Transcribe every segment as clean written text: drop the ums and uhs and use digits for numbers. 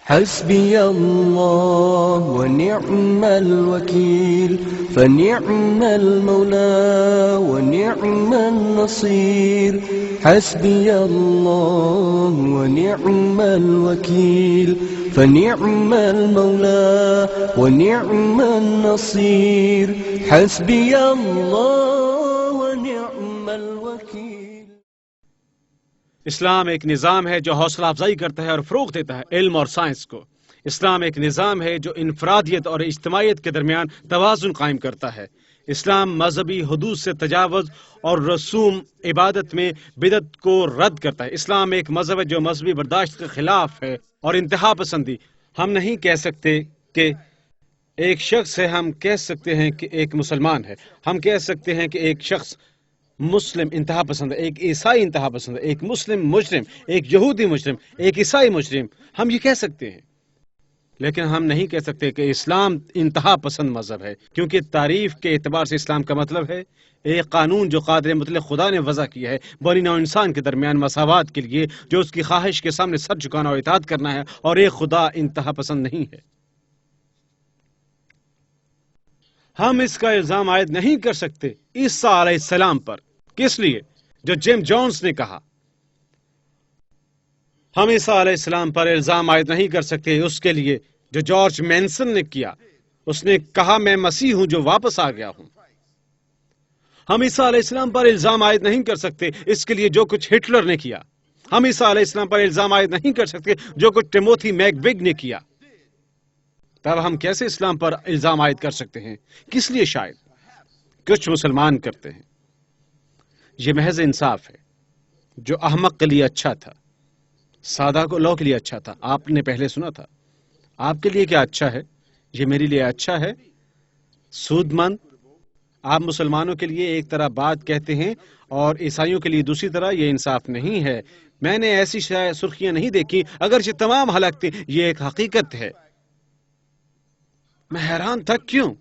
حسبي الله ونعم الوكيل فنعم المولى ونعم النصير حسبي الله ونعم الوكيل فنعم المولى ونعم النصير حسبي الله ونعم الوكيل. اسلام ایک نظام ہے جو حوصلہ افزائی کرتا ہے اور فروغ دیتا ہے علم اور سائنس کو. اسلام ایک نظام ہے جو انفرادیت اور اجتماعیت کے درمیان توازن قائم کرتا ہے. اسلام مذہبی حدود سے تجاوز اور رسوم عبادت میں بدعت کو رد کرتا ہے. اسلام ایک مذہب ہے جو مذہبی برداشت کے خلاف ہے اور انتہا پسندی. ہم نہیں کہہ سکتے کہ ایک شخص ہے، ہم کہہ سکتے ہیں کہ ایک مسلمان ہے. ہم کہہ سکتے ہیں کہ ایک شخص مسلم انتہا پسند ہے، ایک عیسائی انتہا پسند ہے، ایک مسلم مجرم، ایک یہودی مجرم، ایک عیسائی مجرم. ہم یہ کہہ سکتے ہیں، لیکن ہم نہیں کہہ سکتے کہ اسلام انتہا پسند مذہب ہے، کیونکہ تعریف کے اعتبار سے اسلام کا مطلب ہے ایک قانون جو قادر مطلق خدا نے وضع کیا ہے بنی نوع انسان کے درمیان مساوات کے لیے، جو اس کی خواہش کے سامنے سر جھکانا اور اطاعت کرنا ہے، اور ایک خدا انتہا پسند نہیں ہے. ہم اس کا الزام عائد نہیں کر سکتے عیسیٰ علیہ السلام پر. کس لیے؟ جو جیم جونز نے کہا. ہم عیسیٰ علیہ السلام پر الزام عائد نہیں کر سکتے اس کے لیے جو جارج مینسن نے کیا. اس نے کہا میں مسیح ہوں جو واپس آ گیا ہوں. ہم عیسیٰ علیہ السلام پر الزام عائد نہیں کر سکتے اس کے لیے جو کچھ ہٹلر نے کیا. ہم عیسیٰ علیہ السلام پر الزام عائد نہیں کر سکتے جو کچھ ٹیموتھی میک بگ نے کیا. تب ہم کیسے اسلام پر الزام عائد کر سکتے ہیں؟ کس لیے؟ شاید کچھ مسلمان کرتے ہیں. یہ محض انصاف ہے. جو احمق کے لیے اچھا تھا، سادہ کو لو کے لیے اچھا تھا. آپ نے پہلے سنا تھا. آپ کے لیے کیا اچھا ہے؟ یہ میرے لیے اچھا ہے. سود مند. آپ مسلمانوں کے لیے ایک طرح بات کہتے ہیں اور عیسائیوں کے لیے دوسری طرح. یہ انصاف نہیں ہے. میں نے ایسی سرخیاں نہیں دیکھی اگرچہ تمام حلق تھے. یہ ایک حقیقت ہے. میں حیران تھا کیوں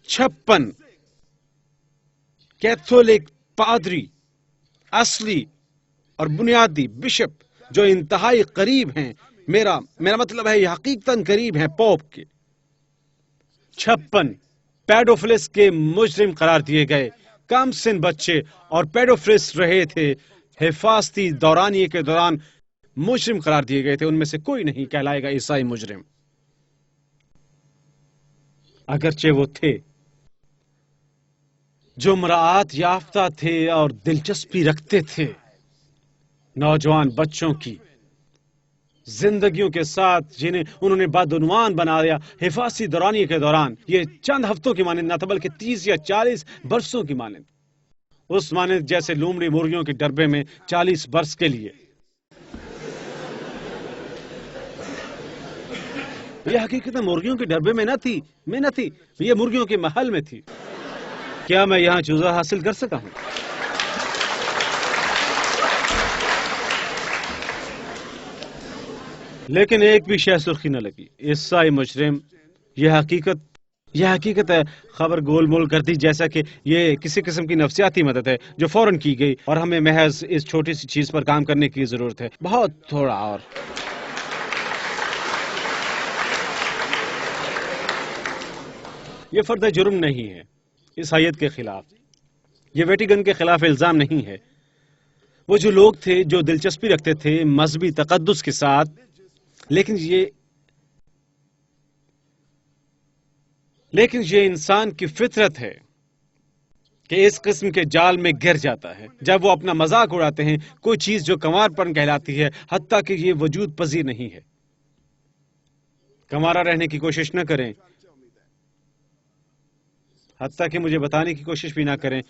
56 کیتھولک پادری اصلی اور بنیادی بشپ جو انتہائی قریب ہیں، میرا مطلب ہے یہ حقیقتاً قریب ہیں پوپ کے، 56 پیڈوفلس کے مجرم قرار دیے گئے. کم سن بچے اور پیڈوفلس رہے تھے. حفاظتی دورانیے کے دوران مجرم قرار دیے گئے تھے. ان میں سے کوئی نہیں کہلائے گا عیسائی مجرم، اگرچہ وہ تھے جو مراعات یافتہ تھے اور دلچسپی رکھتے تھے نوجوان بچوں کی زندگیوں کے ساتھ، جنہیں انہوں نے بدعنوان بنا دیا حفاظتی دورانیے کے دوران. یہ چند ہفتوں کی مانند نہ تھا بلکہ 30 یا 40 برسوں کی مانند. اس مانند جیسے لومڑی مرغیوں کے ڈربے میں 40 برس کے لیے. یہ حقیقت مرغیوں کے ڈربے میں نہ تھی، یہ مرغیوں کے محل میں تھی. کیا میں یہاں چوزہ حاصل کر سکا ہوں؟ لیکن ایک بھی شے سرخی نہ لگی. عیسائی مجرم. یہ حقیقت ہے. خبر گول مول کر دی جیسا کہ یہ کسی قسم کی نفسیاتی مدد ہے جو فوراً کی گئی، اور ہمیں محض اس چھوٹی سی چیز پر کام کرنے کی ضرورت ہے، بہت تھوڑا. اور یہ فرد جرم نہیں ہے عیسائیت کے خلاف. یہ ویٹیکن کے خلاف الزام نہیں ہے. وہ جو لوگ تھے جو دلچسپی رکھتے تھے مذہبی تقدس کے ساتھ، لیکن یہ انسان کی فطرت ہے کہ اس قسم کے جال میں گر جاتا ہے جب وہ اپنا مذاق اڑاتے ہیں کوئی چیز جو کنوار پن کہلاتی ہے، حتیٰ کہ یہ وجود پذیر نہیں ہے. کنوارا رہنے کی کوشش نہ کریں، حتیٰ کہ مجھے بتانے کی کوشش بھی نہ کریں.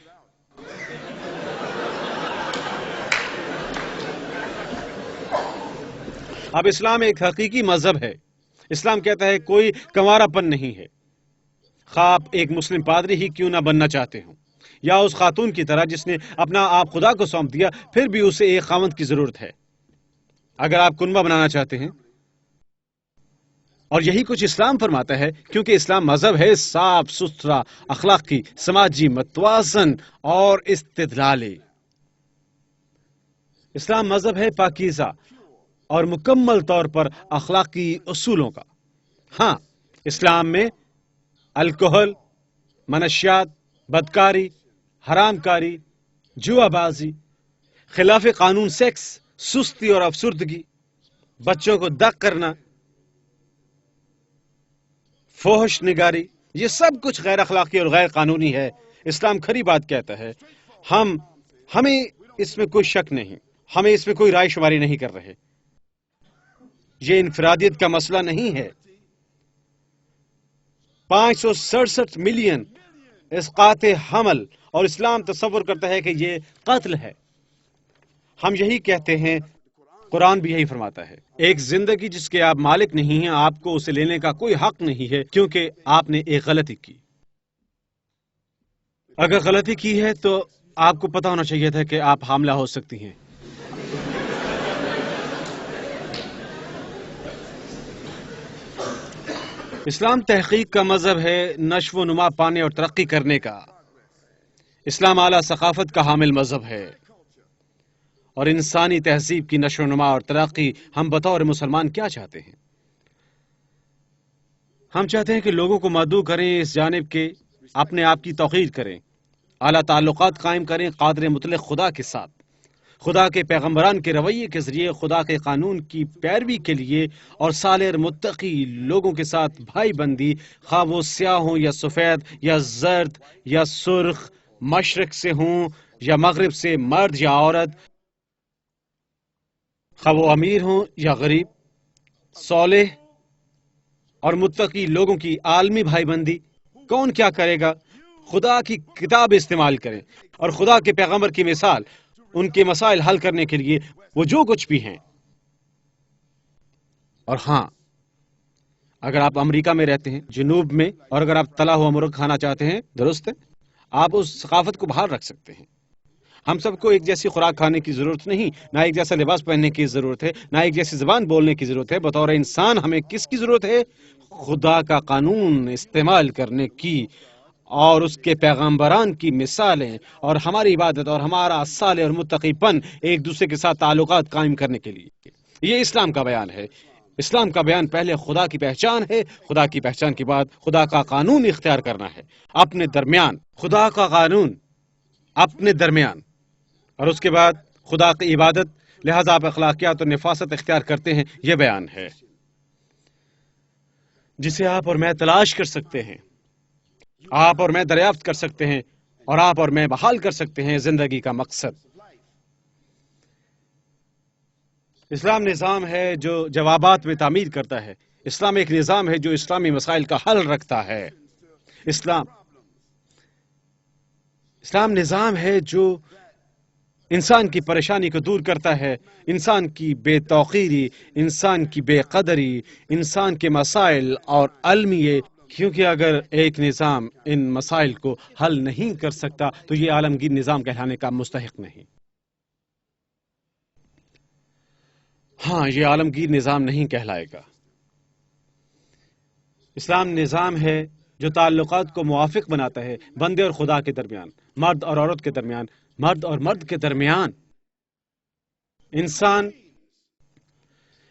اب اسلام ایک حقیقی مذہب ہے. اسلام کہتا ہے کوئی کنوارا پن نہیں ہے، خواہ آپ ایک مسلم پادری ہی کیوں نہ بننا چاہتے ہوں، یا اس خاتون کی طرح جس نے اپنا آپ خدا کو سونپ دیا، پھر بھی اسے ایک خاوند کی ضرورت ہے. اگر آپ کنبہ بنانا چاہتے ہیں، اور یہی کچھ اسلام فرماتا ہے، کیونکہ اسلام مذہب ہے صاف ستھرا، اخلاقی، سماجی، متوازن اور استدلالی. اسلام مذہب ہے پاکیزہ اور مکمل طور پر اخلاقی اصولوں کا۔ ہاں، اسلام میں الکحل، منشیات، بدکاری، حرام کاری، جوا بازی، خلاف قانون سیکس، سستی اور افسردگی، بچوں کو دغ کرنا، فحش نگاری، یہ سب کچھ غیر اخلاقی اور غیر قانونی ہے۔ اسلام کھری بات کہتا ہے۔ ہمیں اس میں کوئی شک نہیں، ہمیں اس میں کوئی رائے شماری نہیں کر رہے۔ یہ انفرادیت کا مسئلہ نہیں ہے۔ 567 ملین اسقاط حمل، اور اسلام تصور کرتا ہے کہ یہ قتل ہے۔ ہم یہی کہتے ہیں، قرآن بھی یہی فرماتا ہے۔ ایک زندگی جس کے آپ مالک نہیں ہیں، آپ کو اسے لینے کا کوئی حق نہیں ہے، کیونکہ آپ نے ایک غلطی کی۔ اگر غلطی کی ہے تو آپ کو پتا ہونا چاہیے تھا کہ آپ حاملہ ہو سکتی ہیں۔ اسلام تحقیق کا مذہب ہے، نشو و نما پانے اور ترقی کرنے کا۔ اسلام اعلیٰ ثقافت کا حامل مذہب ہے، اور انسانی تہذیب کی نشو و نما اور ترقی ہم بطور مسلمان کیا چاہتے ہیں؟ ہم چاہتے ہیں کہ لوگوں کو مدعو کریں اس جانب کے اپنے آپ کی توقیر کریں، اعلیٰ تعلقات قائم کریں قادر مطلق خدا کے ساتھ، خدا کے پیغمبران کے رویے کے ذریعے خدا کے قانون کی پیروی کے لیے، اور صالح اور متقی لوگوں کے ساتھ بھائی بندی، خواہ وہ سیاہ ہوں یا سفید یا زرد یا سرخ، مشرق سے ہوں یا مغرب سے، مرد یا عورت، خواہ وہ امیر ہوں یا غریب، صالح اور متقی لوگوں کی عالمی بھائی بندی۔ کون کیا کرے گا؟ خدا کی کتاب استعمال کریں اور خدا کے پیغمبر کی مثال، ان کے مسائل حل کرنے کے لیے وہ جو کچھ بھی ہیں۔ اور ہاں، اگر آپ امریکہ میں رہتے ہیں، جنوب میں، اور اگر آپ تلا ہوا مرغ کھانا چاہتے ہیں، درست ہے، آپ اس ثقافت کو باہر رکھ سکتے ہیں۔ ہم سب کو ایک جیسی خوراک کھانے کی ضرورت نہیں، نہ ایک جیسا لباس پہننے کی ضرورت ہے، نہ ایک جیسی زبان بولنے کی ضرورت ہے۔ بطور انسان ہمیں کس کی ضرورت ہے؟ خدا کا قانون استعمال کرنے کی، اور اس کے پیغمبران کی مثالیں، اور ہماری عبادت اور ہمارا صالح اور متقی پن ایک دوسرے کے ساتھ تعلقات قائم کرنے کے لیے۔ یہ اسلام کا بیان ہے۔ اسلام کا بیان پہلے خدا کی پہچان ہے، خدا کی پہچان کے بعد خدا کا قانون اختیار کرنا ہے اپنے درمیان، خدا کا قانون اپنے درمیان، اور اس کے بعد خدا کی عبادت، لہذا آپ اخلاقیات اور نفاست اختیار کرتے ہیں۔ یہ بیان ہے جسے آپ اور میں تلاش کر سکتے ہیں، آپ اور میں دریافت کر سکتے ہیں، اور آپ اور میں بحال کر سکتے ہیں زندگی کا مقصد۔ اسلام نظام ہے جو جوابات میں تعمیر کرتا ہے۔ اسلام ایک نظام ہے جو اسلامی مسائل کا حل رکھتا ہے۔ اسلام نظام ہے جو انسان کی پریشانی کو دور کرتا ہے، انسان کی بے توقیری، انسان کی بے قدری، انسان کے مسائل اور المیہ، کیونکہ اگر ایک نظام ان مسائل کو حل نہیں کر سکتا تو یہ عالمگیر نظام کہلانے کا مستحق نہیں۔ ہاں، یہ عالمگیر نظام نہیں کہلائے گا۔ اسلام نظام ہے جو تعلقات کو موافق بناتا ہے، بندے اور خدا کے درمیان، مرد اور عورت کے درمیان، مرد اور مرد کے درمیان۔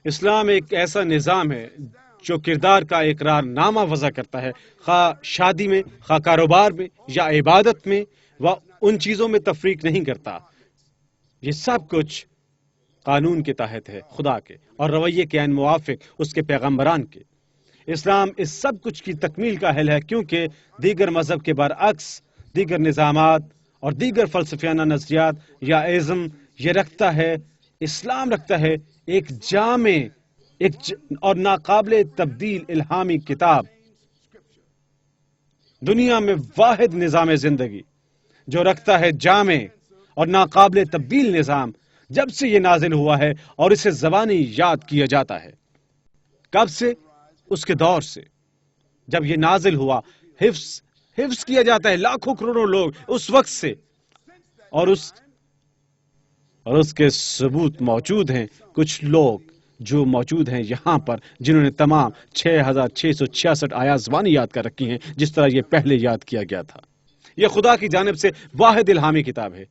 اسلام ایک ایسا نظام ہے جو کردار کا اقرار نامہ وضع کرتا ہے، خواہ شادی میں، خواہ کاروبار میں یا عبادت میں، وہ ان چیزوں میں تفریق نہیں کرتا۔ یہ سب کچھ قانون کے تحت ہے، خدا کے اور رویے کے عین موافق اس کے پیغمبران کے۔ اسلام اس سب کچھ کی تکمیل کا حل ہے، کیونکہ دیگر مذہب کے برعکس دیگر نظامات اور دیگر فلسفیانہ نظریات یا ازم یہ رکھتا ہے، اسلام رکھتا ہے ایک جامع اور ناقابل تبدیل الہامی کتاب، دنیا میں واحد نظام زندگی جو رکھتا ہے جامع اور ناقابل تبدیل نظام، جب سے یہ نازل ہوا ہے، اور اسے زبانی یاد کیا جاتا ہے۔ کب سے؟ اس کے دور سے جب یہ نازل ہوا، حفظ کیا جاتا ہے لاکھوں کروڑوں لوگ اس وقت سے، اور اس کے ثبوت موجود ہیں۔ کچھ لوگ جو موجود ہیں یہاں پر، جنہوں نے تمام 6666 آیات زبانی یاد کر رکھی ہیں، جس طرح یہ پہلے یاد کیا گیا تھا۔ یہ خدا کی جانب سے واحد الہامی کتاب ہے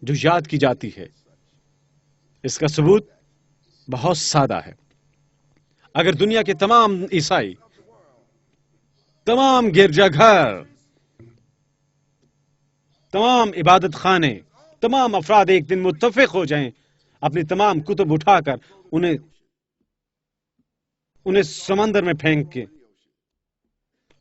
جو یاد کی جاتی ہے۔ اس کا ثبوت بہت سادہ ہے. اگر دنیا کے تمام عیسائی، تمام گرجا گھر، تمام عبادت خانے، تمام افراد ایک دن متفق ہو جائیں اپنی تمام کتب اٹھا کر انہیں سمندر میں پھینک کے،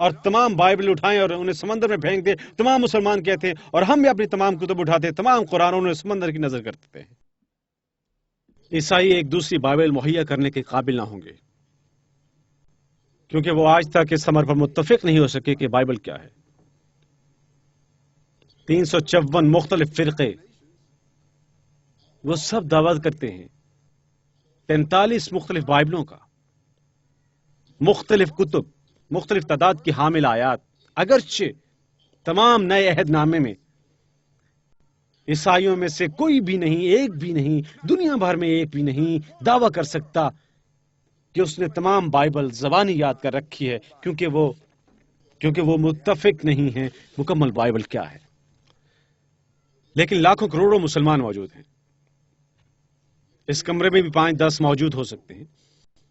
اور تمام بائبل اٹھائیں اور انہیں سمندر میں پھینک دے، تمام مسلمان کہتے ہیں اور ہم بھی اپنی تمام کتب اٹھاتے ہیں، تمام قرآن انہیں سمندر کی نظر کرتے ہیں. عیسائی ایک دوسری بائبل مہیا کرنے کے قابل نہ ہوں گے، کیونکہ وہ آج تک اس امر پر متفق نہیں ہو سکے کہ بائبل کیا ہے. 354 مختلف فرقے، وہ سب دعویٰ کرتے ہیں 43 مختلف بائبلوں کا، مختلف کتب، مختلف تعداد کی حامل آیات. اگرچہ تمام نئے عہد نامے میں عیسائیوں میں سے کوئی بھی نہیں، ایک بھی نہیں، دنیا بھر میں ایک بھی نہیں دعویٰ کر سکتا کہ اس نے تمام بائبل زبانی یاد کر رکھی ہے، کیونکہ وہ متفق نہیں ہیں مکمل بائبل کیا ہے. لیکن لاکھوں کروڑوں مسلمان موجود ہیں. اس کمرے میں بھی 5-10 موجود ہو سکتے ہیں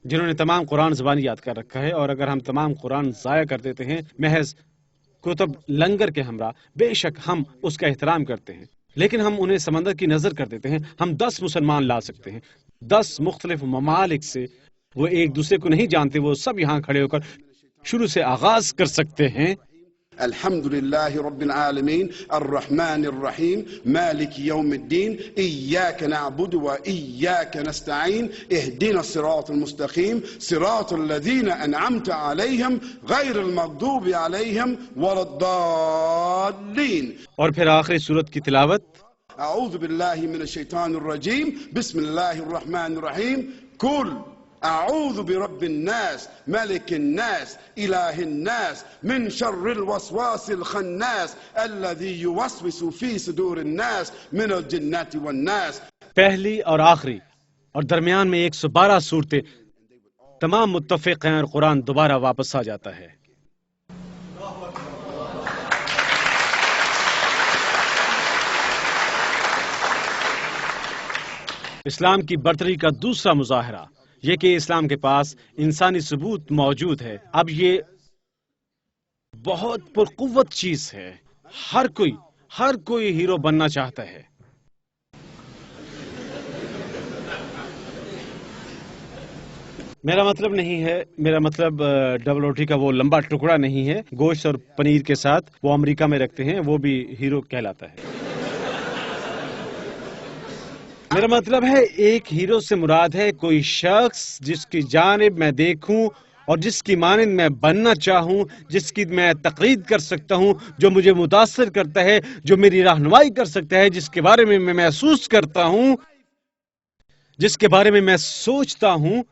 جنہوں نے تمام قرآن زبانی یاد کر رکھا ہے، اور اگر ہم تمام قرآن ضائع کر دیتے ہیں محض کتب لنگر کے ہمراہ، بے شک ہم اس کا احترام کرتے ہیں، لیکن ہم انہیں سمندر کی نظر کر دیتے ہیں. ہم 10 مسلمان لا سکتے ہیں 10 مختلف ممالک سے، وہ ایک دوسرے کو نہیں جانتے، وہ سب یہاں کھڑے ہو کر شروع سے آغاز کر سکتے ہیں. الحمد لله رب العالمين الرحمن الرحيم مالك يوم الدين إياك نعبد وإياك نستعين اهدنا الصراط المستقيم صراط الذين أنعمت عليهم غير المغضوب عليهم ولا الضالين. اور پھر آخری سورت کی تلاوت. أعوذ بالله من الشيطان الرجيم بسم الله الرحمن الرحيم قل أعوذ برب الناس ملك الناس إله الناس من شر الوسواس الخناس الذي يوسوس في صدور الناس من الجنة والناس. پہلی اور آخری اور درمیان میں 112 صورتیں تمام متفق ہیں، اور قرآن دوبارہ واپس آ جاتا ہے. اسلام کی برتری کا دوسرا مظاہرہ یہ کہ اسلام کے پاس انسانی ثبوت موجود ہے. اب یہ بہت پرقوت چیز ہے. ہر کوئی ہیرو بننا چاہتا ہے. میرا مطلب نہیں ہے، میرا مطلب ڈبل روٹی کا وہ لمبا ٹکڑا نہیں ہے گوشت اور پنیر کے ساتھ، وہ امریکہ میں رکھتے ہیں، وہ بھی ہیرو کہلاتا ہے. میرا مطلب ہے ایک ہیرو سے مراد ہے کوئی شخص جس کی جانب میں دیکھوں اور جس کی مانند میں بننا چاہوں، جس کی میں تقلید کر سکتا ہوں، جو مجھے متاثر کرتا ہے، جو میری رہنمائی کر سکتا ہے، جس کے بارے میں میں محسوس کرتا ہوں، جس کے بارے میں میں سوچتا ہوں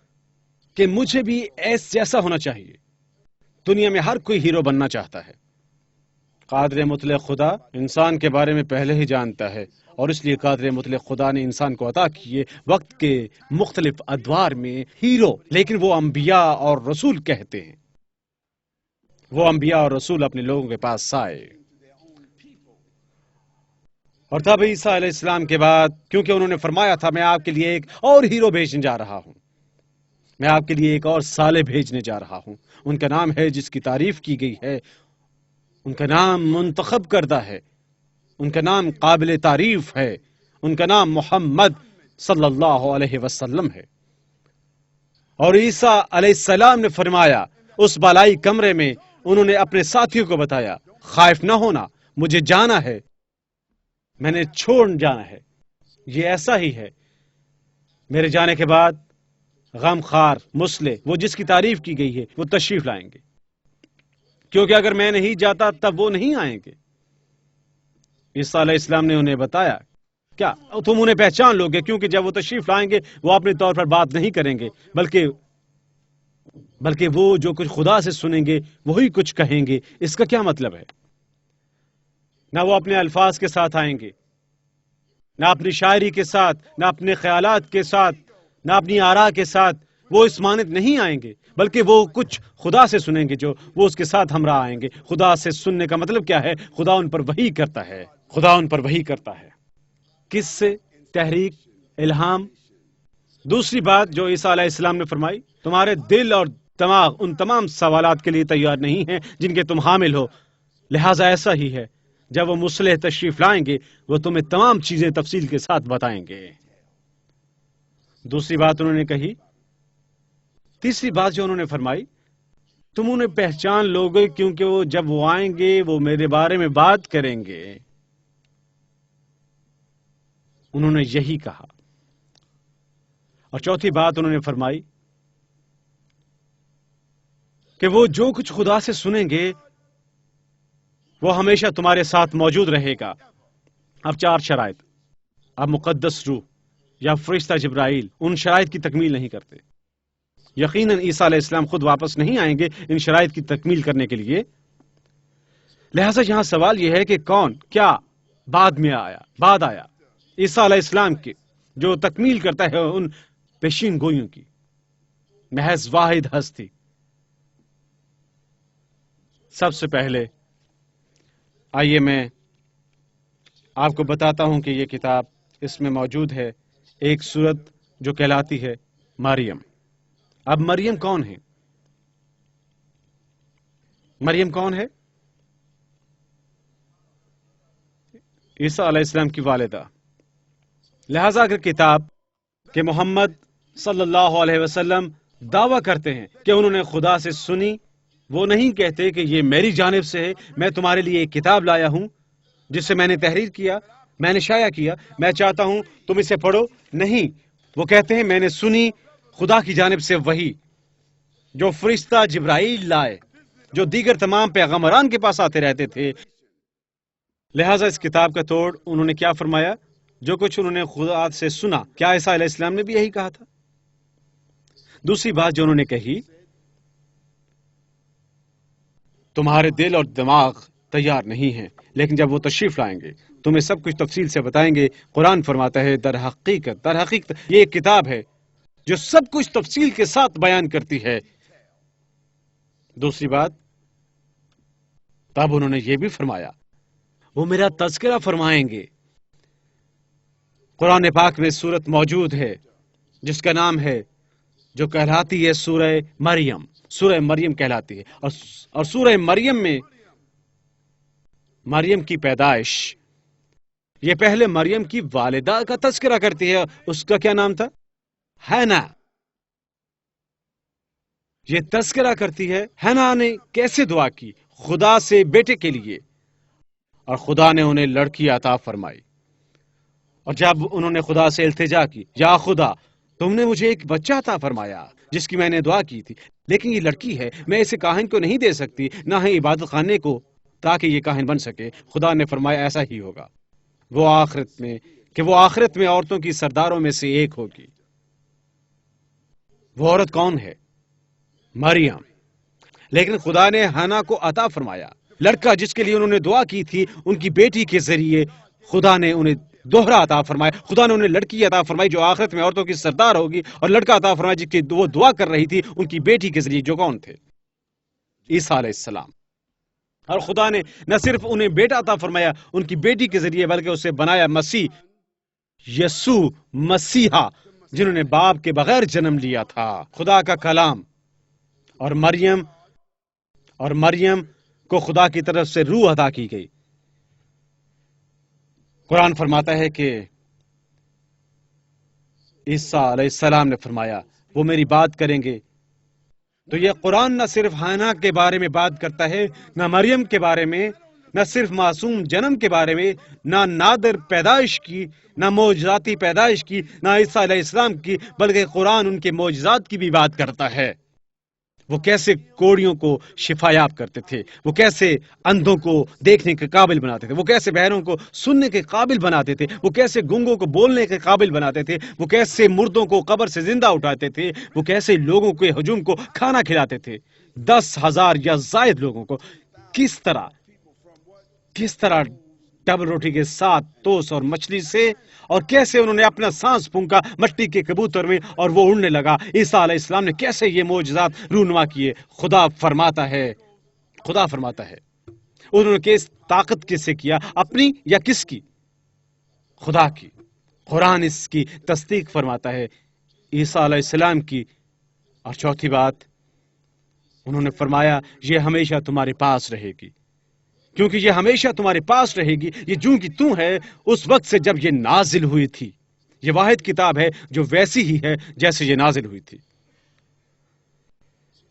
کہ مجھے بھی جیسا ہونا چاہیے. دنیا میں ہر کوئی ہیرو بننا چاہتا ہے. قادر مطلق خدا انسان کے بارے میں پہلے ہی جانتا ہے، اور اس لیے قادر مطلق خدا نے انسان کو عطا کیے وقت کے مختلف ادوار میں ہیرو، لیکن وہ انبیاء اور رسول کہتے ہیں. وہ انبیاء اور رسول اپنے لوگوں کے پاس آئے، اور تب عیسیٰ علیہ السلام کے بعد، کیونکہ انہوں نے فرمایا تھا میں آپ کے لیے ایک اور ہیرو بھیجنے جا رہا ہوں، میں آپ کے لیے ایک اور صالح بھیجنے جا رہا ہوں. ان کا نام ہے جس کی تعریف کی گئی ہے، ان کا نام منتخب کردہ ہے، ان کا نام قابل تعریف ہے، ان کا نام محمد صلی اللہ علیہ وسلم ہے. اور عیسیٰ علیہ السلام نے فرمایا اس بالائی کمرے میں انہوں نے اپنے ساتھیوں کو بتایا، خائف نہ ہونا، مجھے جانا ہے، میں نے چھوڑ جانا ہے. یہ ایسا ہی ہے، میرے جانے کے بعد غم خار مسلح، وہ جس کی تعریف کی گئی ہے، وہ تشریف لائیں گے، کیونکہ اگر میں نہیں جاتا تب وہ نہیں آئیں گے. عیسیٰ علیہ السلام نے انہیں بتایا کیا تم انہیں پہچان لو گے، کیونکہ جب وہ تشریف لائیں گے وہ اپنے طور پر بات نہیں کریں گے، بلکہ وہ جو کچھ خدا سے سنیں گے وہی کچھ کہیں گے. اس کا کیا مطلب ہے؟ نہ وہ اپنے الفاظ کے ساتھ آئیں گے، نہ اپنی شاعری کے ساتھ، نہ اپنے خیالات کے ساتھ، نہ اپنی آراء کے ساتھ، وہ اس مانند نہیں آئیں گے، بلکہ وہ کچھ خدا سے سنیں گے جو وہ اس کے ساتھ ہمراہ آئیں گے. خدا سے سننے کا مطلب کیا ہے؟ خدا ان پر وحی کرتا ہے. خدا ان پر وحی کرتا ہے. کس سے؟ تحریک، الہام، دوسری بات جو عیسیٰ علیہ السلام نے فرمائی، تمہارے دل اور دماغ ان تمام سوالات کے لیے تیار نہیں ہیں جن کے تم حامل ہو، لہٰذا ایسا ہی ہے جب وہ مصلح تشریف لائیں گے وہ تمہیں تمام چیزیں تفصیل کے ساتھ بتائیں گے۔ دوسری بات انہوں نے کہی، تیسری بات جو انہوں نے فرمائی، تم انہیں پہچان لو گے کیونکہ وہ جب وہ آئیں گے وہ میرے بارے میں بات کریں گے۔ انہوں نے یہی کہا۔ اور چوتھی بات انہوں نے فرمائی کہ وہ جو کچھ خدا سے سنیں گے وہ ہمیشہ تمہارے ساتھ موجود رہے گا۔ اب 4 شرائط۔ اب مقدس روح یا فرشتہ جبرائیل ان شرائط کی تکمیل نہیں کرتے۔ یقیناً عیسیٰ علیہ السلام خود واپس نہیں آئیں گے ان شرائط کی تکمیل کرنے کے لیے، لہذا یہاں سوال یہ ہے کہ کون کیا بعد آیا عیسیٰ علیہ السلام کے جو تکمیل کرتا ہے ان پیشین گوئیوں کی۔ محض واحد ہستی۔ سب سے پہلے آئیے میں آپ کو بتاتا ہوں کہ یہ کتاب اس میں موجود ہے ایک سورت جو کہلاتی ہے مریم۔ اب مریم کون ہے؟ مریم کون ہے؟ عیسیٰ علیہ السلام کی والدہ۔ لہذا اگر کتاب کہ محمد صلی اللہ علیہ وسلم دعویٰ کرتے ہیں کہ انہوں نے خدا سے سنی، وہ نہیں کہتے کہ یہ میری جانب سے ہے، میں تمہارے لیے ایک کتاب لایا ہوں جسے میں نے تحریر کیا، میں نے شائع کیا، میں چاہتا ہوں تم اسے پڑھو۔ نہیں، وہ کہتے ہیں میں نے سنی خدا کی جانب سے وحی جو فرشتہ جبرائیل لائے، جو دیگر تمام پیغمبران کے پاس آتے رہتے تھے۔ لہٰذا اس کتاب کا توڑ انہوں نے کیا فرمایا؟ جو کچھ انہوں نے خدا سے سنا، کیا عیسیٰ علیہ السلام نے بھی یہی کہا تھا؟ دوسری بات جو انہوں نے کہی، تمہارے دل اور دماغ تیار نہیں ہیں، لیکن جب وہ تشریف لائیں گے تمہیں سب کچھ تفصیل سے بتائیں گے۔ قرآن فرماتا ہے در حقیقت یہ ایک کتاب ہے جو سب کچھ تفصیل کے ساتھ بیان کرتی ہے۔ دوسری بات، تب انہوں نے یہ بھی فرمایا وہ میرا تذکرہ فرمائیں گے۔ قرآن پاک میں سورت موجود ہے جس کا نام ہے جو کہلاتی ہے سورہ مریم۔ سورہ مریم کہلاتی ہے، اور سورہ مریم میں مریم کی پیدائش، یہ پہلے مریم کی والدہ کا تذکرہ کرتی ہے۔ اس کا کیا نام تھا؟ حنا۔ یہ تذکرہ کرتی ہے حنا نے کیسے دعا کی خدا سے بیٹے کے لیے، اور خدا نے انہیں لڑکی عطا فرمائی۔ اور جب انہوں نے خدا سے التجا کی، یا خدا تم نے مجھے ایک بچہ عطا فرمایا جس کی میں نے دعا کی تھی، لیکن یہ لڑکی ہے، میں اسے کاہن کو نہیں دے سکتی، نہ ہی عبادت خانے کو، تاکہ یہ کاہن بن سکے۔ خدا نے فرمایا ایسا ہی ہوگا، وہ آخرت میں عورتوں کی سرداروں میں سے ایک ہوگی۔ وہ عورت کون ہے؟ مریم۔ لیکن خدا نے حنا کو عطا فرمایا لڑکا جس کے لیے انہوں نے دعا کی تھی، ان کی بیٹی کے ذریعے خدا نے انہیں دوہرا عطا فرمایا۔ خدا نے انہیں لڑکی عطا فرمائی جو آخرت میں عورتوں کی سردار ہوگی، اور لڑکا عطا فرمایا جس کی وہ دعا کر رہی تھی ان کی بیٹی کے ذریعے، جو کون تھے؟ عیسیٰ علیہ السلام۔ اور خدا نے نہ صرف انہیں بیٹا عطا فرمایا ان کی بیٹی کے ذریعے، بلکہ اسے بنایا مسیح، یسوع مسیحا، جنہوں نے باپ کے بغیر جنم لیا تھا، خدا کا کلام۔ اور مریم کو خدا کی طرف سے روح عطا کی گئی۔ قرآن فرماتا ہے کہ عیسیٰ علیہ السلام نے فرمایا وہ میری بات کریں گے۔ تو یہ قرآن نہ صرف حنا کے بارے میں بات کرتا ہے، نہ مریم کے بارے میں، نہ صرف معصوم جنم کے بارے میں، نہ نادر پیدائش کی، نہ معجزاتی پیدائش کی، نہ عیسیٰ علیہ السلام کی، بلکہ قرآن ان کے معجزات کی بھی بات کرتا ہے۔ وہ کیسے کوڑیوں کو شفایاب کرتے تھے، وہ کیسے اندھوں کو دیکھنے کے قابل بناتے تھے، وہ کیسے بہروں کو سننے کے قابل بناتے تھے، وہ کیسے گونگوں کو بولنے کے قابل بناتے تھے، وہ کیسے مردوں کو قبر سے زندہ اٹھاتے تھے، وہ کیسے لوگوں کے ہجوم کو کھانا کھلاتے تھے، 10,000 یا زائد لوگوں کو کس طرح ڈبل روٹی کے ساتھ توس اور مچھلی سے، اور کیسے انہوں نے اپنا سانس پھونکا مٹی کے کبوتر میں اور وہ اڑنے لگا۔ عیسیٰ علیہ السلام نے کیسے یہ معجزات رونما کیے۔ خدا فرماتا ہے انہوں نے کس طاقت کس سے کیا، اپنی یا کس کی؟ خدا کی۔ قرآن اس کی تصدیق فرماتا ہے۔ عیسیٰ علیہ السلام کی، اور چوتھی بات انہوں نے فرمایا یہ ہمیشہ تمہارے پاس رہے گی، کیونکہ یہ ہمیشہ تمہارے پاس رہے گی، یہ جو کہ تم ہے اس وقت سے جب یہ نازل ہوئی تھی۔ یہ واحد کتاب ہے جو ویسی ہی ہے جیسے یہ نازل ہوئی تھی۔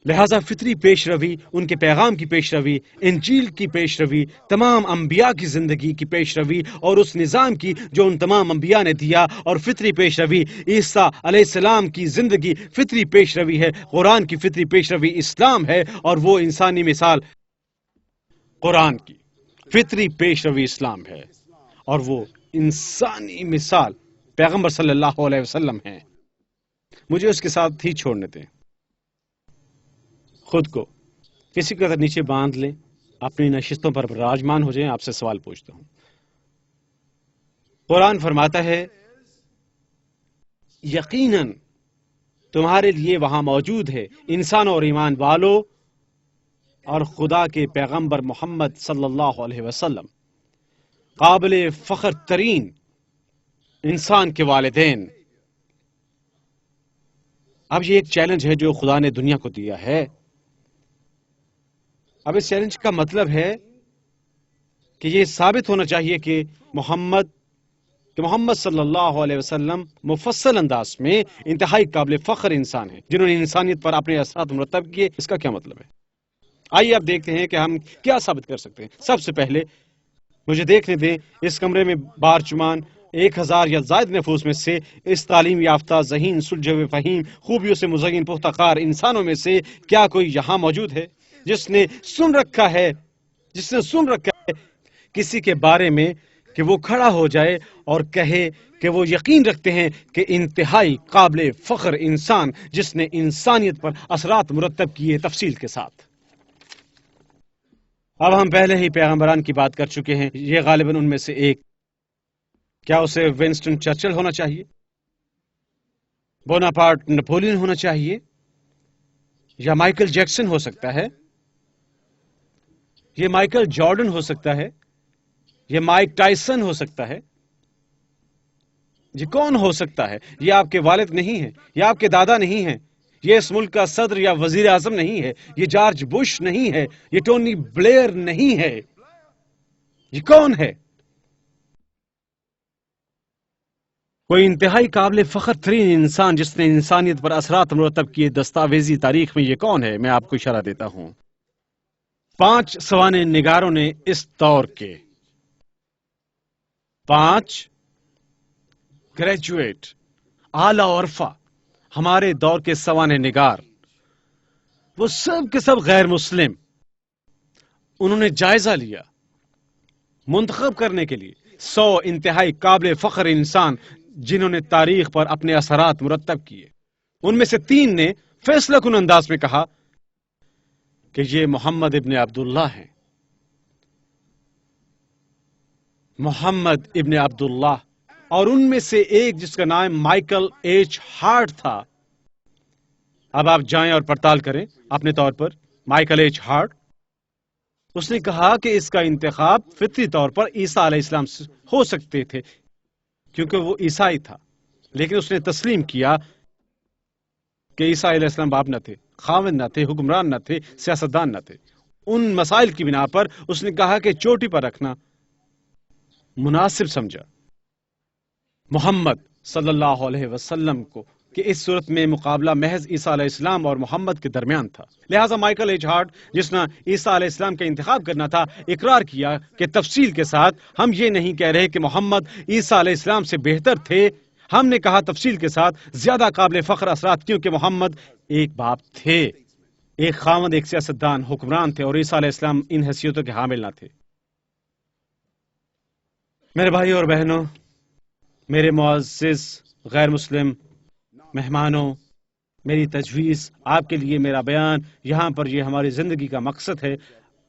لہذا فطری پیش روی، ان کے پیغام کی پیش روی، انجیل کی پیش روی، تمام انبیاء کی زندگی کی پیش روی اور اس نظام کی جو ان تمام انبیاء نے دیا، اور فطری پیش روی عیسیٰ علیہ السلام کی زندگی فطری پیش روی ہے، قرآن کی فطری پیش روی اسلام ہے، اور وہ انسانی مثال قرآن کی فطری پیش روی اسلام ہے، اور وہ انسانی مثال پیغمبر صلی اللہ علیہ وسلم ہے۔ مجھے اس کے ساتھ ہی چھوڑنے دیں۔ خود کو کسی قدر نیچے باندھ لیں، اپنی نشستوں پر براجمان ہو جائیں۔ آپ سے سوال پوچھتا ہوں۔ قرآن فرماتا ہے یقیناً تمہارے لیے وہاں موجود ہے انسانوں اور ایمان والوں اور خدا کے پیغمبر محمد صلی اللہ علیہ وسلم قابل فخر ترین انسان کے والدین۔ اب یہ ایک چیلنج ہے جو خدا نے دنیا کو دیا ہے۔ اب اس چیلنج کا مطلب ہے کہ یہ ثابت ہونا چاہیے کہ محمد صلی اللہ علیہ وسلم مفصل انداز میں انتہائی قابل فخر انسان ہیں جنہوں نے انسانیت پر اپنے اثرات مرتب کیے۔ اس کا کیا مطلب ہے؟ آئیے اب دیکھتے ہیں کہ ہم کیا ثابت کر سکتے ہیں۔ سب سے پہلے مجھے دیکھنے دیں، اس کمرے میں بارچمان 1000 یا زائد نفوس میں سے اس تعلیم یافتہ ذہین سلجھے فہیم خوبیوں سے مزین پختہ کار انسانوں میں سے کیا کوئی یہاں موجود ہے جس نے سن رکھا ہے کسی کے بارے میں کہ وہ کھڑا ہو جائے اور کہے کہ وہ یقین رکھتے ہیں کہ انتہائی قابل فخر انسان جس نے انسانیت پر اثرات مرتب کیے تفصیل کے ساتھ؟ اب ہم پہلے ہی پیغمبران کی بات کر چکے ہیں، یہ غالباً ان میں سے ایک۔ کیا اسے ونسٹن چرچل ہونا چاہیے؟ بوناپارٹ نپولین ہونا چاہیے؟ یا مائیکل جیکسن ہو سکتا ہے؟ یہ مائیکل جارڈن ہو سکتا ہے؟ یہ مائک ٹائسن ہو سکتا ہے؟ یہ کون ہو سکتا ہے؟ یہ آپ کے والد نہیں ہیں، یہ آپ کے دادا نہیں ہیں، یہ اس ملک کا صدر یا وزیر اعظم نہیں ہے، یہ جارج بش نہیں ہے، یہ ٹونی بلیئر نہیں ہے۔ یہ کون ہے؟ کوئی انتہائی قابل فخر ترین انسان جس نے انسانیت پر اثرات مرتب کیے دستاویزی تاریخ میں یہ کون ہے؟ میں آپ کو اشارہ دیتا ہوں۔ 5 سوانح نگاروں نے اس دور کے 5 گریجویٹ اعلی عرفہ ہمارے دور کے سوانح نگار، وہ سب کے سب غیر مسلم، انہوں نے جائزہ لیا منتخب کرنے کے لیے 100 انتہائی قابل فخر انسان جنہوں نے تاریخ پر اپنے اثرات مرتب کیے۔ ان میں سے 3 نے فیصلہ کن انداز میں کہا کہ یہ محمد ابن عبداللہ ہیں۔ محمد ابن عبداللہ، اور ان میں سے ایک جس کا نام مائیکل ایچ ہارٹ تھا۔ اب آپ جائیں اور پڑتال کریں اپنے طور پر مائیکل ایچ ہارٹ۔ اس نے کہا کہ اس کا انتخاب فطری طور پر عیسیٰ علیہ السلام سے ہو سکتے تھے کیونکہ وہ عیسائی تھا، لیکن اس نے تسلیم کیا کہ عیسیٰ علیہ السلام باپ نہ تھے، خاوند نہ تھے، حکمران نہ تھے، سیاستدان نہ تھے۔ ان مسائل کی بنا پر اس نے کہا کہ چوٹی پر رکھنا مناسب سمجھا محمد صلی اللہ علیہ وسلم کو کہ اس صورت میں مقابلہ محض عیسیٰ علیہ السلام اور محمد کے درمیان تھا۔ لہٰذا مائیکل ایچ ہارٹ جس نے عیسیٰ علیہ السلام کا انتخاب کرنا تھا، اقرار کیا کہ تفصیل کے ساتھ ہم یہ نہیں کہہ رہے کہ محمد عیسیٰ علیہ السلام سے بہتر تھے، ہم نے کہا تفصیل کے ساتھ زیادہ قابل فخر اثرات کیونکہ محمد ایک باپ تھے، ایک خاوند، ایک سیاستدان، حکمران تھے، اور عیسیٰ علیہ السلام ان حیثیتوں کے حامل نہ تھے۔ میرے بھائی اور بہنوں، میرے معزز غیر مسلم مہمانوں، میری تجویز آپ کے لیے، میرا بیان یہاں پر یہ ہماری زندگی کا مقصد ہے۔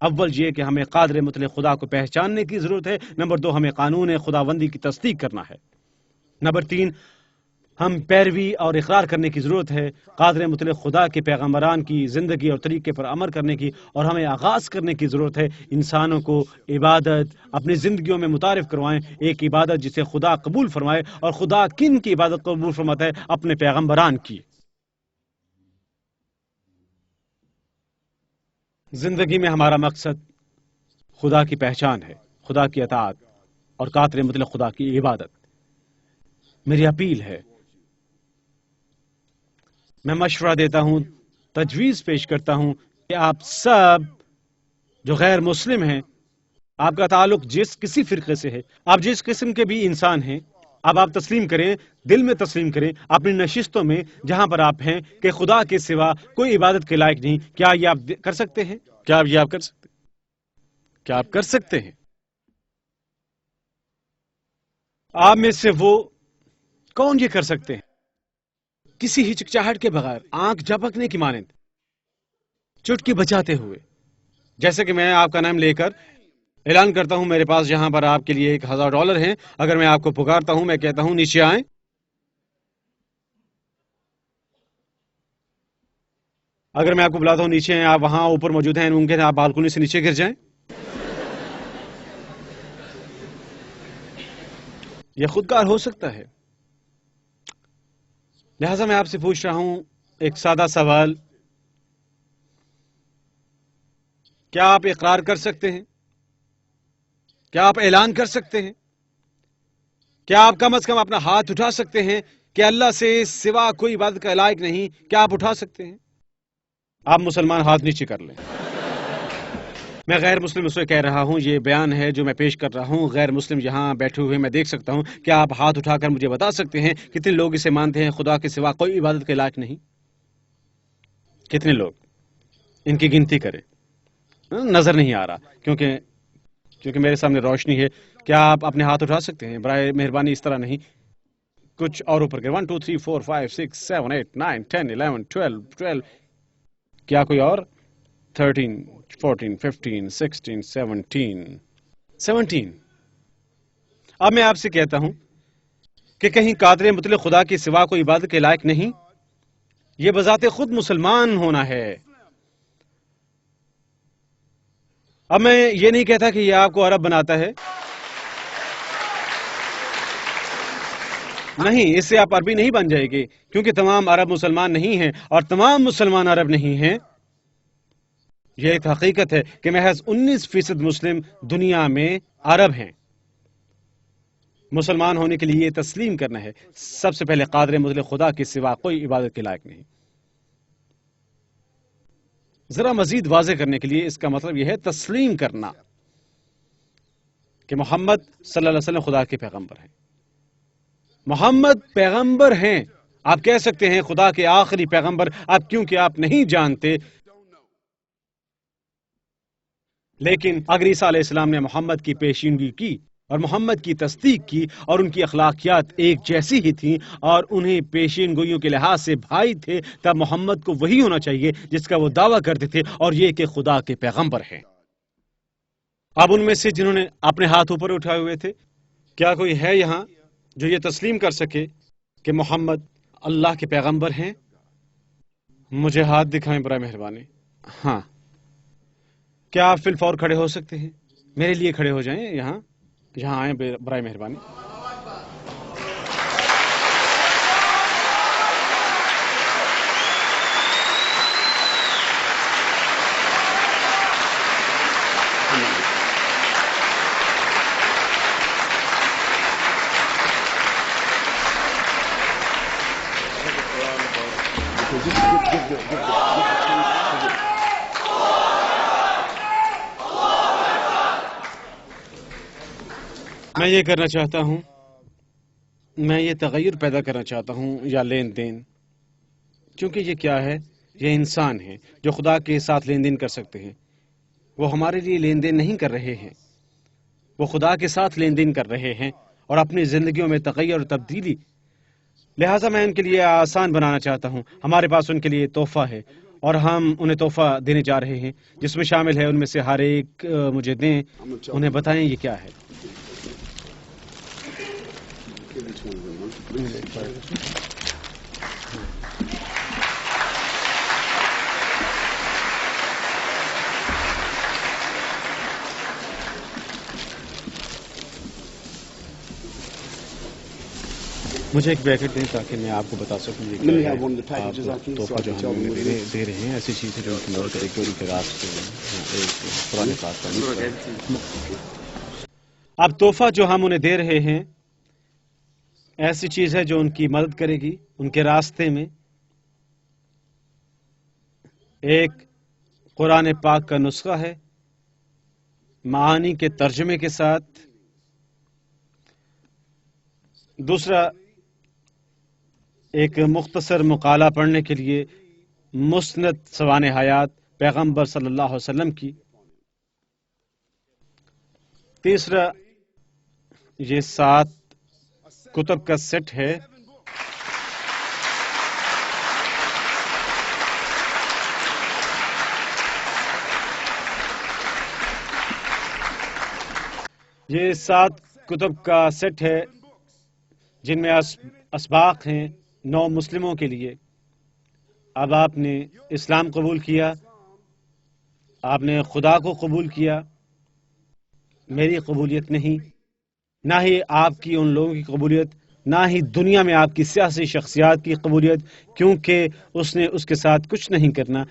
اول یہ کہ ہمیں قادر مطلق خدا کو پہچاننے کی ضرورت ہے۔ نمبر 2، ہمیں قانون خداوندی کی تصدیق کرنا ہے۔ نمبر 3، ہم پیروی اور اقرار کرنے کی ضرورت ہے قادر مطلق خدا کے پیغمبران کی زندگی اور طریقے پر عمل کرنے کی، اور ہمیں آغاز کرنے کی ضرورت ہے انسانوں کو عبادت اپنی زندگیوں میں متعارف کروائیں، ایک عبادت جسے خدا قبول فرمائے، اور خدا کن کی عبادت قبول فرماتا ہے؟ اپنے پیغمبران کی۔ زندگی میں ہمارا مقصد خدا کی پہچان ہے، خدا کی اطاعت اور قادر مطلق خدا کی عبادت۔ میری اپیل ہے، میں مشورہ دیتا ہوں، تجویز پیش کرتا ہوں کہ آپ سب جو غیر مسلم ہیں، آپ کا تعلق جس کسی فرقے سے ہے، آپ جس قسم کے بھی انسان ہیں، اب آپ تسلیم کریں، دل میں تسلیم کریں اپنی نشستوں میں جہاں پر آپ ہیں کہ خدا کے سوا کوئی عبادت کے لائق نہیں۔ کیا یہ آپ کر سکتے ہیں؟ کیا آپ کر سکتے ہیں؟ کیا آپ کر سکتے ہیں؟ آپ میں سے وہ کون یہ کر سکتے ہیں کسی ہچکچاہٹ کے بغیر، آنکھ جھپکنے کی مانند، چٹکی بجاتے ہوئے؟ جیسے کہ میں آپ کا نام لے کر اعلان کرتا ہوں، میرے پاس یہاں پر آپ کے لیے $1000 ہیں، اگر میں آپ کو پکارتا ہوں، میں کہتا ہوں نیچے آئیں، اگر میں آپ کو بلاتا ہوں نیچے ہیں، آپ وہاں اوپر موجود ہیں، ممکن ہے آپ بالکنی سے نیچے گر جائیں۔ یہ خودکار ہو سکتا ہے۔ لہذا میں آپ سے پوچھ رہا ہوں ایک سادہ سوال، کیا آپ اقرار کر سکتے ہیں؟ کیا آپ اعلان کر سکتے ہیں؟ کیا آپ کم از کم اپنا ہاتھ اٹھا سکتے ہیں کہ اللہ سے سوا کوئی عبادت کا لائق نہیں؟ کیا آپ اٹھا سکتے ہیں؟ آپ مسلمان ہاتھ نیچے کر لیں۔ میں غیر مسلم سے کہہ رہا ہوں، یہ بیان ہے جو میں پیش کر رہا ہوں، غیر مسلم یہاں بیٹھے ہوئے میں دیکھ سکتا ہوں، کیا آپ ہاتھ اٹھا کر مجھے بتا سکتے ہیں کتنے لوگ اسے مانتے ہیں خدا کے سوا کوئی عبادت کے لائق نہیں؟ کتنے لوگ؟ ان کی گنتی کریں، نظر نہیں آ رہا کیونکہ میرے سامنے روشنی ہے۔ کیا آپ اپنے ہاتھ اٹھا سکتے ہیں؟ برائے مہربانی اس طرح نہیں، کچھ اور اوپر کریں، 1 2 3 4 5 6 7 8 9 10 11 12 کیا کوئی اور؟ 13 14 15 16 17 اب میں آپ سے کہتا ہوں کہ کہیں قادر مطلق خدا کے سوا کوئی عبادت کے لائق نہیں؟ یہ بذات خود مسلمان ہونا ہے۔ اب میں یہ نہیں کہتا کہ یہ آپ کو عرب بناتا ہے، نہیں، اس سے آپ عربی نہیں بن جائے گی، کیونکہ تمام عرب مسلمان نہیں ہیں اور تمام مسلمان عرب نہیں ہیں۔ یہ ایک حقیقت ہے کہ محض 19% مسلم دنیا میں عرب ہیں۔ مسلمان ہونے کے لیے یہ تسلیم کرنا ہے، سب سے پہلے قادر مطلق خدا کے سوا کوئی عبادت کے لائق نہیں۔ ذرا مزید واضح کرنے کے لیے اس کا مطلب یہ ہے تسلیم کرنا کہ محمد صلی اللہ علیہ وسلم خدا کے پیغمبر ہیں۔ محمد پیغمبر ہیں، آپ کہہ سکتے ہیں خدا کے آخری پیغمبر، اب کیونکہ آپ نہیں جانتے، لیکن اگر عیسیٰ علیہ السلام نے محمد کی پیشینگی کی اور محمد کی تصدیق کی اور ان کی اخلاقیات ایک جیسی ہی تھیں اور انہیں پیشین گوئیوں کے لحاظ سے بھائی تھے، تب محمد کو وہی ہونا چاہیے جس کا وہ دعویٰ کرتے تھے، اور یہ کہ خدا کے پیغمبر ہیں۔ اب ان میں سے جنہوں نے اپنے ہاتھ اوپر اٹھائے ہوئے تھے، کیا کوئی ہے یہاں جو یہ تسلیم کر سکے کہ محمد اللہ کے پیغمبر ہیں؟ مجھے ہاتھ دکھائیں برائے مہربانی۔ ہاں، کیا آپ فی الفور کھڑے ہو سکتے ہیں؟ میرے لیے کھڑے ہو جائیں، یہاں آئیں برائے مہربانی۔ میں یہ کرنا چاہتا ہوں، میں یہ تغیر پیدا کرنا چاہتا ہوں یا لین دین، کیونکہ یہ کیا ہے؟ یہ انسان ہیں جو خدا کے ساتھ لین دین کر سکتے ہیں۔ وہ ہمارے لیے لین دین نہیں کر رہے ہیں، وہ خدا کے ساتھ لین دین کر رہے ہیں اور اپنی زندگیوں میں تغیر اور تبدیلی۔ لہٰذا میں ان کے لیے آسان بنانا چاہتا ہوں۔ ہمارے پاس ان کے لیے تحفہ ہے اور ہم انہیں تحفہ دینے جا رہے ہیں، جس میں شامل ہے ان میں سے ہر ایک مجھے دیں، انہیں بتائیں یہ کیا ہے۔ مجھے ایک بریکٹ دیں تاکہ میں آپ کو بتا سکوں یہ Let me کیا have one of ہے. the packages I آپ can, so تحفہ I جو can tell ہم them what it انہیں is. دے رہے ہیں ایسی چیز ہے جو ان کی مدد کرے گی اور ان کے راستے میں ایک قرآن پاک کا نسخہ ہے. اب تحفہ جو ہم انہیں دے رہے ہیں ایسی چیز ہے جو ان کی مدد کرے گی ان کے راستے میں. ایک قرآن پاک کا نسخہ ہے معانی کے ترجمے کے ساتھ. دوسرا ایک مختصر مقالہ پڑھنے کے لیے مسند سوانح حیات پیغمبر صلی اللہ علیہ وسلم کی. تیسرا یہ 7 کتب کا سیٹ ہے. یہ 7 کتب کا سیٹ ہے جن میں اسباق ہیں 9 مسلموں کے لیے. اب آپ نے اسلام قبول کیا، آپ نے خدا کو قبول کیا. میری قبولیت نہیں، نہ ہی آپ کی ان لوگوں کی قبولیت، نہ ہی دنیا میں آپ کی سیاسی شخصیات کی قبولیت، کیونکہ اس نے اس کے ساتھ کچھ نہیں کرنا.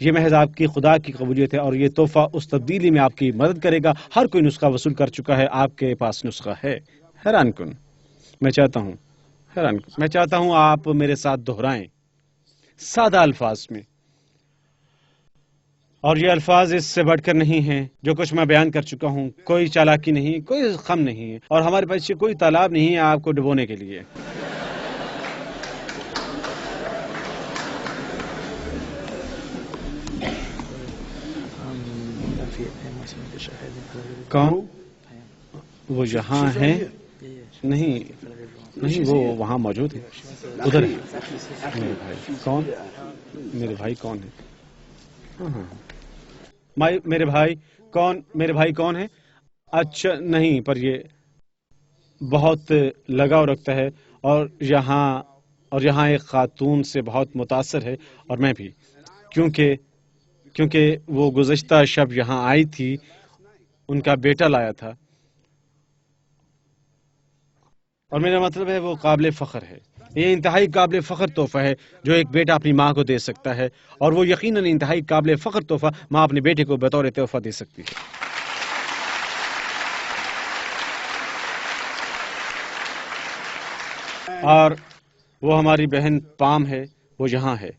یہ محض آپ کی خدا کی قبولیت ہے اور یہ تحفہ اس تبدیلی میں آپ کی مدد کرے گا. ہر کوئی نسخہ وصول کر چکا ہے، آپ کے پاس نسخہ ہے. حیران کن. میں چاہتا ہوں آپ میرے ساتھ دہرائیں سادہ الفاظ میں. اور یہ الفاظ اس سے بڑھ کر نہیں ہیں جو کچھ میں بیان کر چکا ہوں. کوئی چالاکی نہیں، کوئی خم نہیں ہے، اور ہمارے پاس کوئی تالاب نہیں ہے آپ کو ڈبونے کے لیے. کون؟ وہ یہاں ہیں؟ نہیں وہ وہاں موجود ہے، ادھر ہے. میرے بھائی کون؟ میرے بھائی کون ہے؟ میرے بھائی کون ہے؟ اچھا نہیں، پر یہ بہت لگاؤ رکھتا ہے اور یہاں ایک خاتون سے بہت متاثر ہے، اور میں بھی، کیونکہ وہ گزشتہ شب یہاں آئی تھی، ان کا بیٹا لایا تھا، اور میرا مطلب ہے وہ قابل فخر ہے. یہ انتہائی قابل فخر تحفہ ہے جو ایک بیٹا اپنی ماں کو دے سکتا ہے، اور وہ یقیناً انتہائی قابل فخر تحفہ ماں اپنے بیٹے کو بطور تحفہ دے سکتی ہے. اور وہ ہماری بہن پام ہے، وہ یہاں ہے،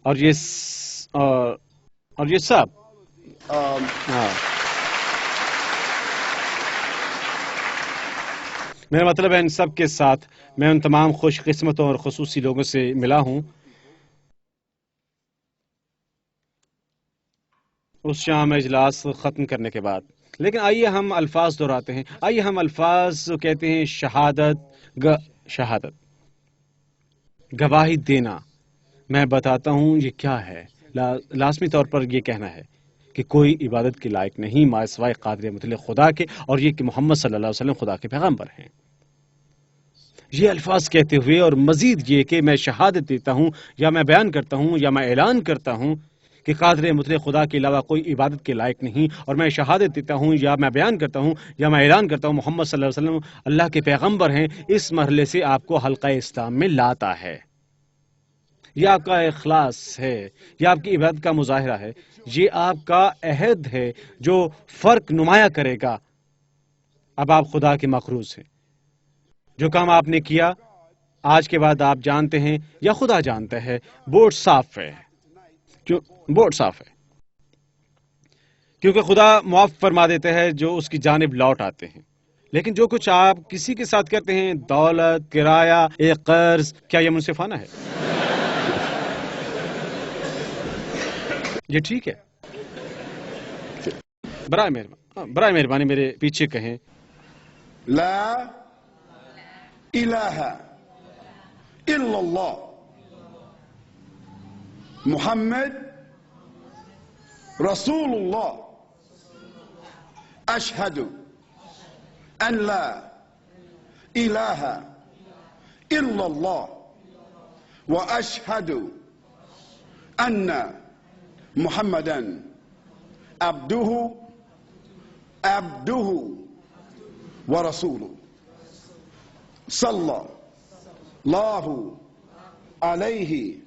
اور یہ سب میرا مطلب ہے ان سب کے ساتھ میں ان تمام خوش قسمتوں اور خصوصی لوگوں سے ملا ہوں اس شام اجلاس ختم کرنے کے بعد. لیکن آئیے ہم الفاظ دہراتے ہیں. آئیے ہم الفاظ کہتے ہیں شہادت، گواہی دینا. میں بتاتا ہوں یہ کیا ہے. لازمی طور پر یہ کہنا ہے کہ کوئی عبادت کے لائق نہیں ماں سوائے قادر مطلق خدا کے، اور یہ کہ محمد صلی اللہ علیہ وسلم خدا کے پیغمبر ہیں. یہ الفاظ کہتے ہوئے اور مزید یہ کہ میں شہادت دیتا ہوں یا میں بیان کرتا ہوں یا میں اعلان کرتا ہوں کہ قادر مطلق خدا کے علاوہ کوئی عبادت کے لائق نہیں، اور میں شہادت دیتا ہوں یا میں بیان کرتا ہوں یا میں اعلان کرتا ہوں محمد صلی اللہ علیہ وسلم اللہ کے پیغمبر ہیں. اس مرحلے سے آپ کو حلقہ اسلام میں لاتا ہے. یہ آپ کا اخلاص ہے، یہ آپ کی عبادت کا مظاہرہ ہے، یہ آپ کا عہد ہے جو فرق نمایاں کرے گا. اب آپ خدا کے مقروض ہیں. جو کام آپ نے کیا آج کے بعد آپ جانتے ہیں یا خدا جانتا ہے، بورڈ صاف ہے. بورڈ صاف ہے کیونکہ خدا معاف فرما دیتا ہے جو اس کی جانب لوٹ آتے ہیں. لیکن جو کچھ آپ کسی کے ساتھ کرتے ہیں، دولت، کرایہ، ایک قرض، کیا یہ منصفانہ ہے؟ یہ ٹھیک ہے؟ برائے مہربانی میرے پیچھے کہیں. لا الہ الا اللہ محمد رسول اللہ اشہد ان لا الہ الا اللہ واشہد ان محمدا عبدہ ورسولہ صلی الله عليه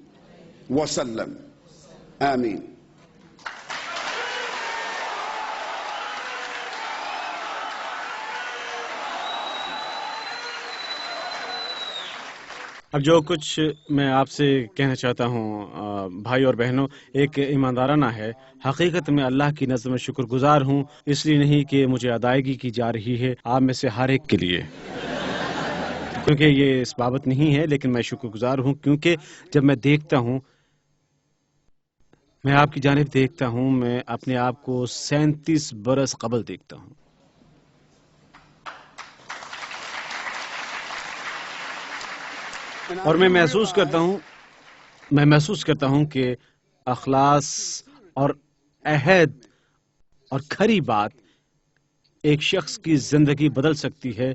وسلم. آمين. اب جو کچھ میں آپ سے کہنا چاہتا ہوں بھائی اور بہنوں، ایک ایماندارانہ ہے. حقیقت میں اللہ کی نظر میں شکر گزار ہوں، اس لیے نہیں کہ مجھے ادائیگی کی جا رہی ہے آپ میں سے ہر ایک کے لیے، کیونکہ یہ اس بابت نہیں ہے، لیکن میں شکر گزار ہوں کیونکہ جب میں دیکھتا ہوں، میں آپ کی جانب دیکھتا ہوں، میں اپنے آپ کو 37 برس قبل دیکھتا ہوں. اور میں محسوس کرتا ہوں کہ اخلاص اور عہد اور کھری بات ایک شخص کی زندگی بدل سکتی ہے،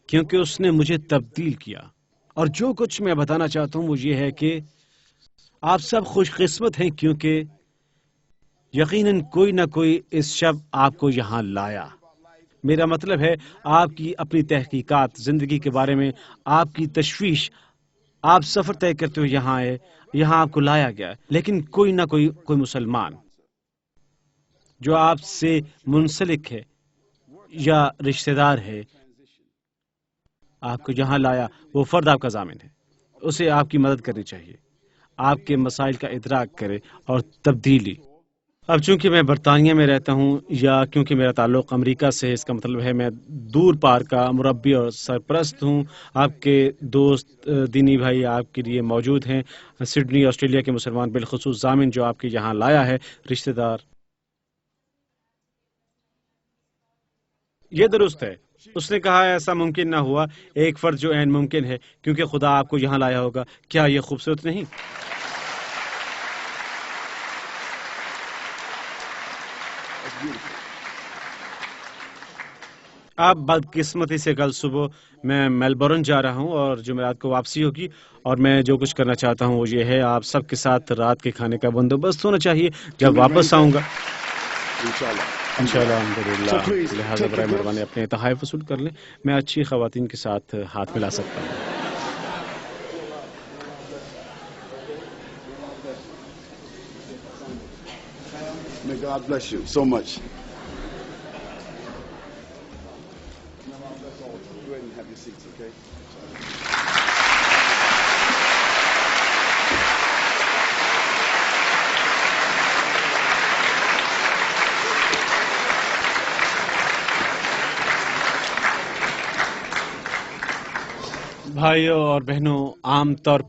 کیونکہ اس نے مجھے تبدیل کیا. اور جو کچھ میں بتانا چاہتا ہوں وہ یہ ہے کہ آپ سب خوش قسمت ہیں، کیونکہ یقیناً کوئی نہ کوئی اس شب آپ کو یہاں لایا. میرا مطلب ہے آپ کی اپنی تحقیقات زندگی کے بارے میں، آپ کی تشویش، آپ سفر طے کرتے ہوئے یہاں آئے، یہاں آپ کو لایا گیا. لیکن کوئی نہ کوئی مسلمان جو آپ سے منسلک ہے یا رشتہ دار ہے، آپ کو یہاں لایا، وہ فرد آپ کا ضامن ہے. اسے آپ کی مدد کرنی چاہیے، آپ کے مسائل کا ادراک کرے اور تبدیلی. اب چونکہ میں برطانیہ میں رہتا ہوں یا کیونکہ میرا تعلق امریکہ سے ہے، اس کا مطلب ہے میں دور پار کا مربی اور سرپرست ہوں. آپ کے دوست دینی بھائی آپ کے لیے موجود ہیں، سڈنی آسٹریلیا کے مسلمان، بالخصوص ضامن جو آپ کے یہاں لایا ہے، رشتہ دار. یہ درست ہے. اس نے کہا ایسا ممکن نہ ہوا، ایک فرد جو عین ممکن ہے، کیونکہ خدا آپ کو یہاں لایا ہوگا. کیا یہ خوبصورت نہیں؟ اب بدقسمتی سے کل صبح میں میلبورن جا رہا ہوں اور جمعرات کو واپسی ہوگی، اور میں جو کچھ کرنا چاہتا ہوں وہ یہ ہے آپ سب کے ساتھ رات کے کھانے کا بندوبست ہونا چاہیے جب واپس آؤں گا انشاءاللہ. الحمدللہ. لہٰذا برائے مہربانی اپنے تحائف وصول کر لیں. میں اچھی خواتین کے ساتھ ہاتھ ملا سکتا ہوں. May God bless you so much. Go ahead and have your seats, okay? بھائیوں اور بہنوں، عام طور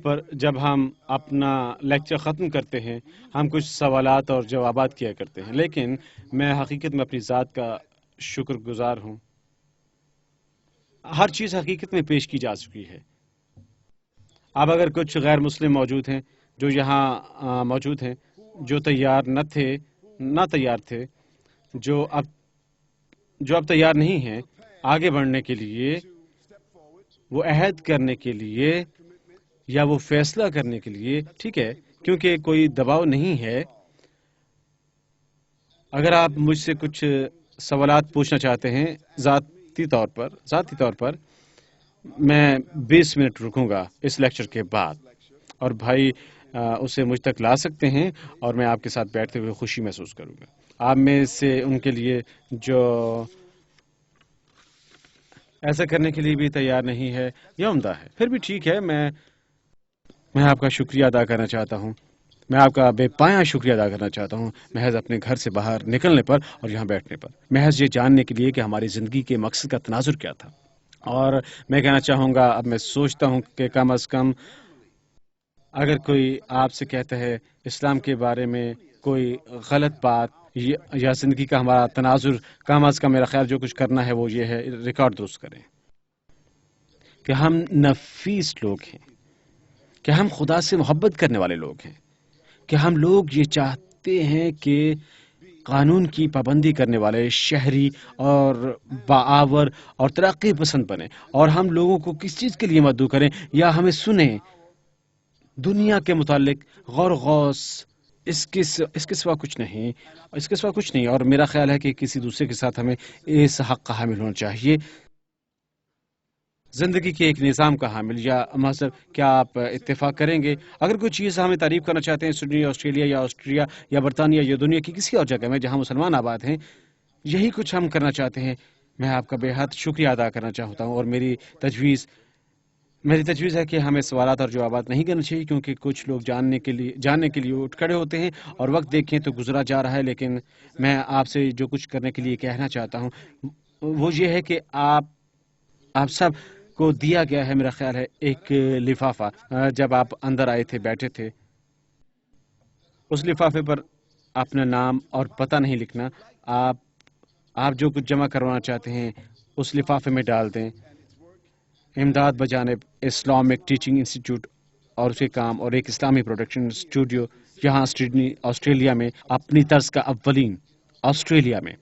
پر جب ہم اپنا لیکچر ختم کرتے ہیں ہم کچھ سوالات اور جوابات کیا کرتے ہیں، لیکن میں حقیقت میں اپنی ذات کا شکر گزار ہوں. ہر چیز حقیقت میں پیش کی جا چکی ہے. اب اگر کچھ غیر مسلم موجود ہیں جو یہاں موجود ہیں، جو نہ تیار تھے، جو اب تیار نہیں ہیں آگے بڑھنے کے لیے، وہ عہد کرنے کے لیے یا وہ فیصلہ کرنے کے لیے، ٹھیک ہے، کیونکہ کوئی دباؤ نہیں ہے. اگر آپ مجھ سے کچھ سوالات پوچھنا چاہتے ہیں ذاتی طور پر میں 20 منٹ رکوں گا اس لیکچر کے بعد، اور بھائی اسے مجھ تک لا سکتے ہیں اور میں آپ کے ساتھ بیٹھتے ہوئے خوشی محسوس کروں گا. آپ میں سے ان کے لیے جو ایسا کرنے کے لیے بھی تیار نہیں ہے یہ عمدہ ہے. پھر بھی ٹھیک ہے، میں آپ کا شکریہ ادا کرنا چاہتا ہوں. میں آپ کا بے پایاں شکریہ ادا کرنا چاہتا ہوں، محض اپنے گھر سے باہر نکلنے پر اور یہاں بیٹھنے پر، محض یہ جاننے کے لیے کہ ہماری زندگی کے مقصد کا تناظر کیا تھا. اور میں کہنا چاہوں گا، اب میں سوچتا ہوں کہ کم از کم اگر کوئی آپ سے کہتا ہے اسلام کے بارے میں کوئی غلط بات یا زندگی کا ہمارا تناظر، کم از کم میرا خیال جو کچھ کرنا ہے وہ یہ ہے ریکارڈ درست کریں کہ ہم نفیس لوگ ہیں، کہ ہم خدا سے محبت کرنے والے لوگ ہیں، کہ ہم لوگ یہ چاہتے ہیں کہ قانون کی پابندی کرنے والے شہری اور باآور اور ترقی پسند بنیں، اور ہم لوگوں کو کس چیز کے لیے مدعو کریں یا ہمیں سنیں دنیا کے متعلق غور و غوص، اس کے سوا کچھ نہیں. اور میرا خیال ہے کہ کسی دوسرے کے ساتھ ہمیں اس حق کا حامل ہونا چاہیے زندگی کے ایک نظام کا حامل یا مذہب. کیا آپ اتفاق کریں گے اگر کوئی چیز ہمیں تعریف کرنا چاہتے ہیں سڈنی، آسٹریلیا یا آسٹریا یا برطانیہ یا دنیا کی کسی اور جگہ میں جہاں مسلمان آباد ہیں، یہی کچھ ہم کرنا چاہتے ہیں؟ میں آپ کا بے حد شکریہ ادا کرنا چاہتا ہوں، اور میری تجویز ہے کہ ہمیں سوالات اور جوابات نہیں کرنا چاہیے، کیونکہ کچھ لوگ جاننے کے لیے اٹھ کھڑے ہوتے ہیں اور وقت دیکھیں تو گزرا جا رہا ہے. لیکن میں آپ سے جو کچھ کرنے کے لیے کہنا چاہتا ہوں وہ یہ ہے کہ آپ سب کو دیا گیا ہے میرا خیال ہے ایک لفافہ. جب آپ اندر آئے تھے بیٹھے تھے، اس لفافے پر اپنا نام اور پتہ نہیں لکھنا. آپ جو کچھ جمع کروانا چاہتے ہیں اس لفافے میں ڈال دیں. امداد بجانب اسلامک ٹیچنگ انسٹیٹیوٹ اور اس کے کام، اور ایک اسلامی پروڈکشن اسٹوڈیو یہاں سڈنی آسٹریلیا میں اپنی طرز کا اولین آسٹریلیا میں.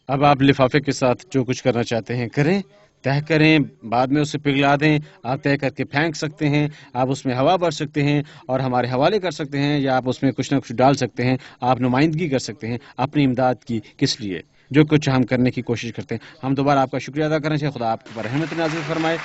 اب آپ لفافے کے ساتھ جو کچھ کرنا چاہتے ہیں کریں، طے کریں، بعد میں اسے پگھلا دیں. آپ طے کر کے پھینک سکتے ہیں، آپ اس میں ہوا بھر سکتے ہیں اور ہمارے حوالے کر سکتے ہیں، یا آپ اس میں کچھ نہ کچھ ڈال سکتے ہیں. آپ نمائندگی کر سکتے ہیں اپنی امداد کی. کس لیے جو کچھ ہم کرنے کی کوشش کرتے ہیں. ہم دوبارہ آپ کا شکریہ ادا کرنا چاہیے. خدا آپ پر رحمت نازل فرمائے.